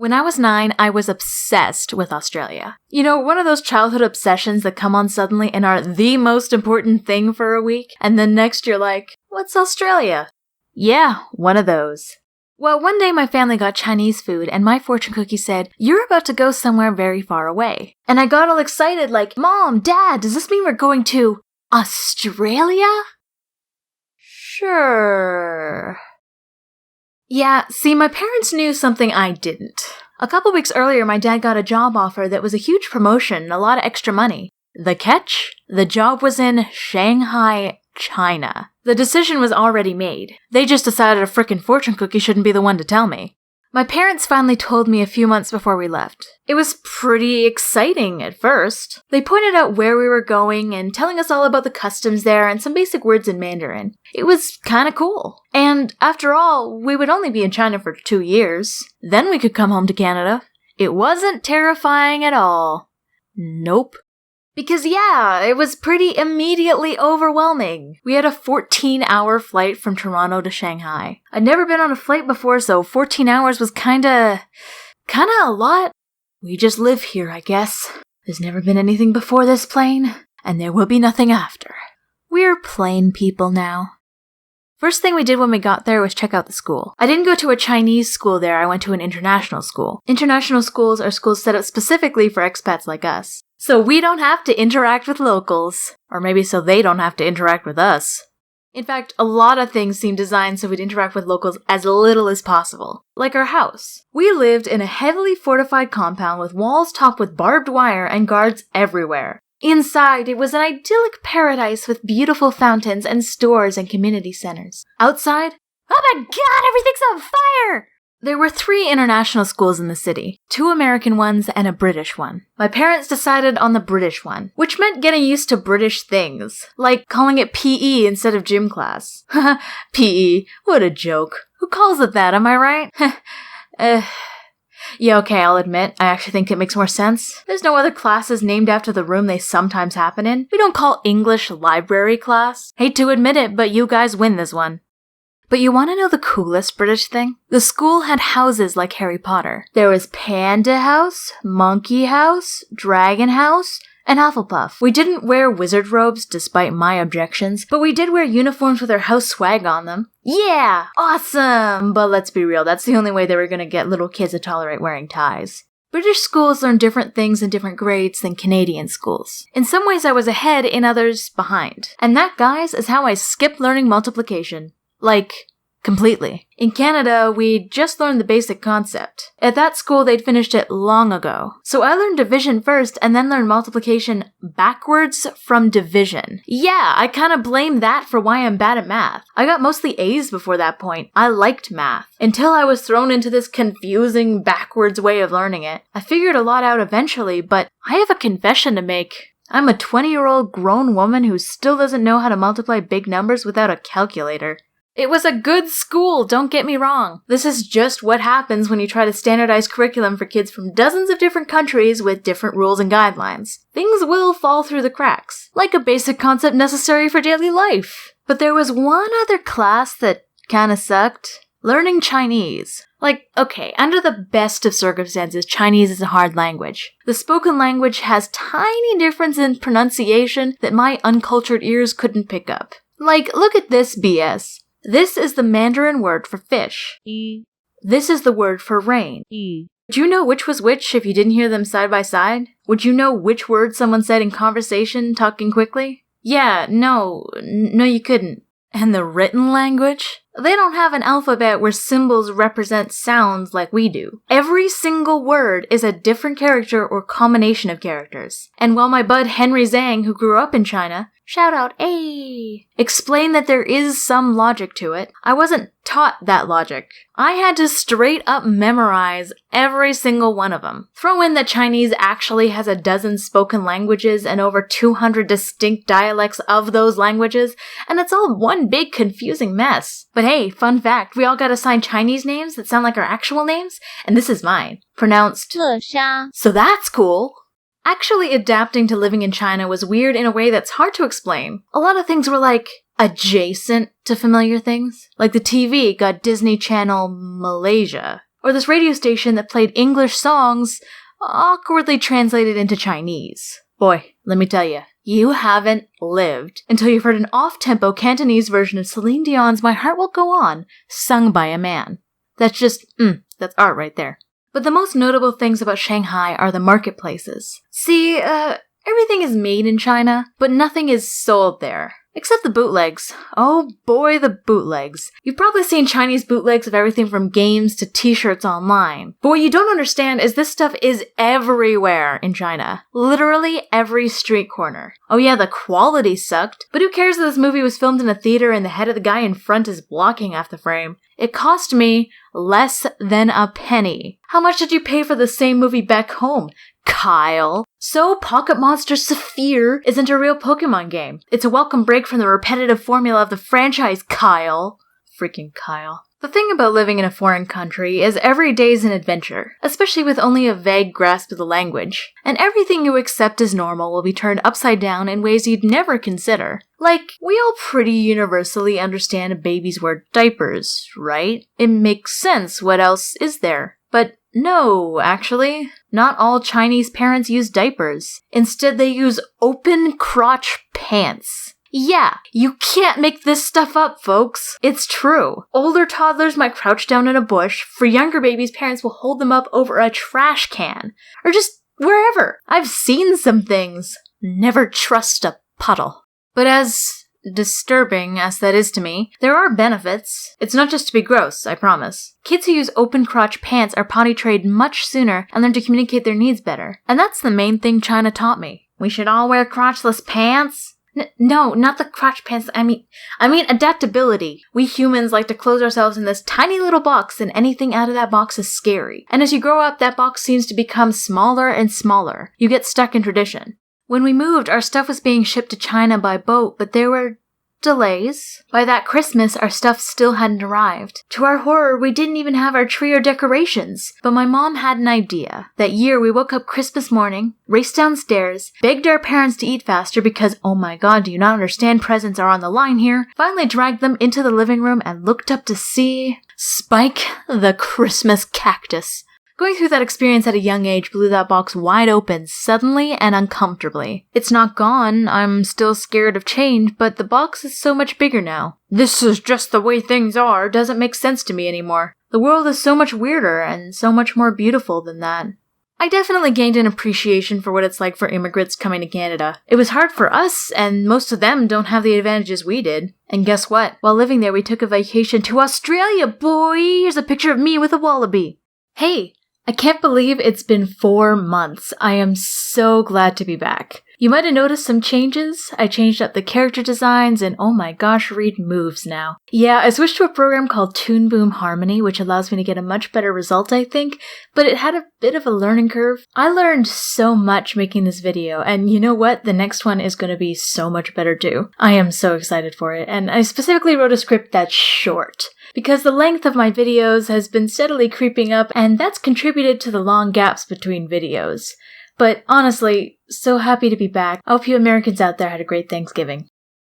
When I was 9, I was obsessed with Australia. You know, one of those childhood obsessions that come on suddenly and are the most important thing for a week, and then next you're like, what's Australia? Yeah, one of those. Well, one day my family got Chinese food, and my fortune cookie said, "You're about to go somewhere very far away." And I got all excited like, "Mom, Dad, does this mean we're going to Australia?" Sure. Yeah, see, my parents knew something I didn't. A couple weeks earlier, my dad got a job offer that was a huge promotion and a lot of extra money. The catch? The job was in Shanghai, China. The decision was already made. They just decided a frickin' fortune cookie shouldn't be the one to tell me. My parents finally told me a few months before we left. It was pretty exciting at first. They pointed out where we were going and telling us all about the customs there and some basic words in Mandarin. It was kinda cool. And after all, we would only be in China for 2 years. Then we could come home to Canada. It wasn't terrifying at all. Nope. Because yeah, it was pretty immediately overwhelming. We had a 14-hour flight from Toronto to Shanghai. I'd never been on a flight before, so 14 hours was kinda a lot. We just live here, I guess. There's never been anything before this plane, and there will be nothing after. We're plane people now. First thing we did when we got there was check out the school. I didn't go to a Chinese school there, I went to an international school. International schools are schools set up specifically for expats like us. So we don't have to interact with locals. Or maybe so they don't have to interact with us. In fact, a lot of things seem designed so we'd interact with locals as little as possible. Like our house. We lived in a heavily fortified compound with walls topped with barbed wire and guards everywhere. Inside, it was an idyllic paradise with beautiful fountains and stores and community centers. Outside, oh my god, everything's on fire! There were 3 international schools in the city, 2 American ones and a British one. My parents decided on the British one, which meant getting used to British things, like calling it PE instead of gym class. Haha, PE, what a joke. Who calls it that, am I right? Yeah, okay, I'll admit, I actually think it makes more sense. There's no other classes named after the room they sometimes happen in. We don't call English library class. Hate to admit it, but you guys win this one. But you want to know the coolest British thing? The school had houses like Harry Potter. There was Panda House, Monkey House, Dragon House, and Hufflepuff. We didn't wear wizard robes, despite my objections, but we did wear uniforms with our house swag on them. Yeah! Awesome! But let's be real, that's the only way they were gonna get little kids to tolerate wearing ties. British schools learn different things in different grades than Canadian schools. In some ways I was ahead, in others behind. And that, guys, is how I skipped learning multiplication. Like, completely. In Canada, we just learned the basic concept. At that school, they'd finished it long ago. So I learned division first and then learned multiplication backwards from division. Yeah, I kinda blame that for why I'm bad at math. I got mostly A's before that point. I liked math. Until I was thrown into this confusing backwards way of learning it. I figured a lot out eventually, but I have a confession to make. I'm a 20-year-old grown woman who still doesn't know how to multiply big numbers without a calculator. It was a good school, don't get me wrong. This is just what happens when you try to standardize curriculum for kids from dozens of different countries with different rules and guidelines. Things will fall through the cracks, like a basic concept necessary for daily life. But there was one other class that kinda sucked. Learning Chinese. Like, okay, under the best of circumstances, Chinese is a hard language. The spoken language has tiny difference in pronunciation that my uncultured ears couldn't pick up. Like, look at this BS. This is the Mandarin word for fish. This is the word for rain. Would you know which was which if you didn't hear them side by side? Would you know which word someone said in conversation, talking quickly? Yeah, no, you couldn't. And the written language? They don't have an alphabet where symbols represent sounds like we do. Every single word is a different character or combination of characters. And while my bud Henry Zhang, who grew up in China, shout out, "Ay!" explained that there is some logic to it, I wasn't taught that logic. I had to straight up memorize every single one of them. Throw in that Chinese actually has a dozen spoken languages and over 200 distinct dialects of those languages, and it's all one big confusing mess. But hey, fun fact, we all got assigned Chinese names that sound like our actual names, and this is mine. Pronounced Le Sha. So that's cool. Actually adapting to living in China was weird in a way that's hard to explain. A lot of things were like, adjacent to familiar things. Like the TV got Disney Channel Malaysia. Or this radio station that played English songs awkwardly translated into Chinese. Boy, let me tell you, you haven't lived until you've heard an off-tempo Cantonese version of Celine Dion's My Heart Will Go On, sung by a man. That's just, that's art right there. But the most notable things about Shanghai are the marketplaces. See, everything is made in China, but nothing is sold there. Except the bootlegs. Oh boy, the bootlegs. You've probably seen Chinese bootlegs of everything from games to t-shirts online. But what you don't understand is this stuff is everywhere in China. Literally every street corner. Oh yeah, the quality sucked. But who cares that this movie was filmed in a theater and the head of the guy in front is blocking half the frame? It cost me less than a penny. How much did you pay for the same movie back home, Kyle? So Pocket Monster Saphir isn't a real Pokemon game. It's a welcome break from the repetitive formula of the franchise, Kyle. Freaking Kyle. The thing about living in a foreign country is every day is an adventure, especially with only a vague grasp of the language. And everything you accept as normal will be turned upside down in ways you'd never consider. Like, we all pretty universally understand babies wear diapers, right? It makes sense. What else is there? But no, actually, not all Chinese parents use diapers. Instead, they use open crotch pants. Yeah, you can't make this stuff up, folks. It's true. Older toddlers might crouch down in a bush. For younger babies, parents will hold them up over a trash can. Or just wherever. I've seen some things. Never trust a puddle. But as disturbing as that is to me, there are benefits. It's not just to be gross, I promise. Kids who use open crotch pants are potty trained much sooner and learn to communicate their needs better. And that's the main thing China taught me. We should all wear crotchless pants? No, not the crotch pants. I mean adaptability. We humans like to close ourselves in this tiny little box, and anything out of that box is scary. And as you grow up, that box seems to become smaller and smaller. You get stuck in tradition. When we moved, our stuff was being shipped to China by boat, but there were delays. By that Christmas, our stuff still hadn't arrived. To our horror, we didn't even have our tree or decorations. But my mom had an idea. That year, we woke up Christmas morning, raced downstairs, begged our parents to eat faster because, oh my god, do you not understand, presents are on the line here, finally dragged them into the living room and looked up to see Spike the Christmas cactus. Going through that experience at a young age blew that box wide open, suddenly and uncomfortably. It's not gone, I'm still scared of change, but the box is so much bigger now. This is just the way things are doesn't make sense to me anymore. The world is so much weirder and so much more beautiful than that. I definitely gained an appreciation for what it's like for immigrants coming to Canada. It was hard for us, and most of them don't have the advantages we did. And guess what? While living there, we took a vacation to Australia, boy! Here's a picture of me with a wallaby. Hey! I can't believe it's been 4 months. I am so glad to be back. You might have noticed some changes. I changed up the character designs and oh my gosh, Reed moves now. Yeah, I switched to a program called Toon Boom Harmony, which allows me to get a much better result, I think, but it had a bit of a learning curve. I learned so much making this video, and you know what? The next one is going to be so much better too. I am so excited for it, and I specifically wrote a script that's short, because the length of my videos has been steadily creeping up, and that's contributed to the long gaps between videos. But honestly, so happy to be back. I hope you Americans out there had a great Thanksgiving.